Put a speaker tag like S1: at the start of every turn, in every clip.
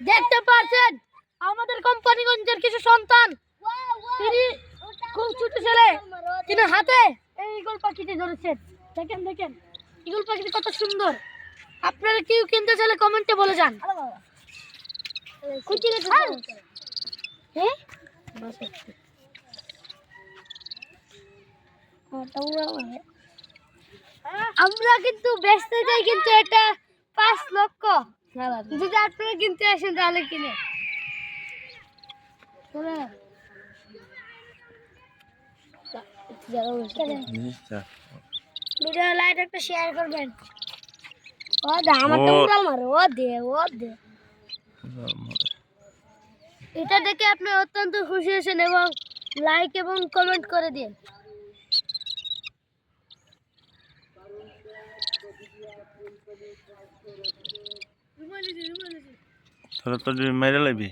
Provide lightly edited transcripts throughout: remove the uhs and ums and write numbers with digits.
S1: দেখতে পাচ্ছেন আমাদের কোম্পানিগঞ্জের কিছু সন্তান, তিনি খুব ছোট ছেলে, তিনি হাতে এই ঈগল পাখিটি ধরেছেন। দেখেন দেখেন ঈগল পাখিটি কত সুন্দর। আপনারা কেউ কিনতে চাইলে কমেন্টে বলে যান। আমরা কিন্তু বেচতে যাই, কিন্তু এটা 5 লক্ষ। যদি আপনারা কিনতে আসেন তাহলে কিনে ভিডিও লাইক একটা শেয়ার করবেন। ও দা আমার তো উড়াল মারো, ও দে এটা দেখে আপনি অত্যন্ত খুশি হয়েছেন এবং লাইক এবং কমেন্ট করে দিন।
S2: তোরা তো মেরে লাইবি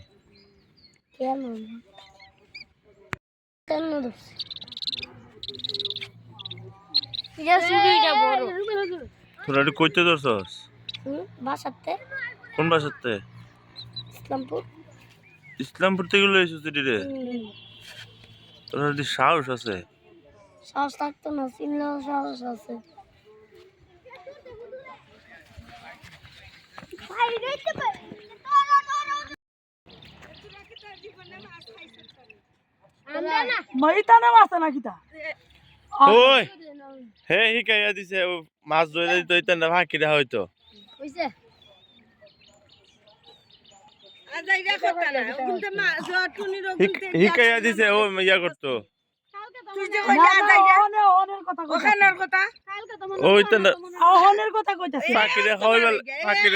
S1: কেন
S2: তোরা এটা কইতে ধরছস?
S1: বাসাতে।
S2: কোন বাসাতে?
S1: ইসলামপুর।
S2: ইসলামপুর থেকে লই এসেছিস রে? তোরা এটি সাহস আছে?
S1: সাহস থাকতো না, চিনলেও সাহস আছে।
S2: ওই হে হিকাইয়া দিছে মাছ ধরে দিত এটা না ফাঁকি দেওয়া হইতো। হিকাইয়া দিছে ও ইয়া করতো। ওই তো না ফাঁকি দেখা হইবে, ফাঁকি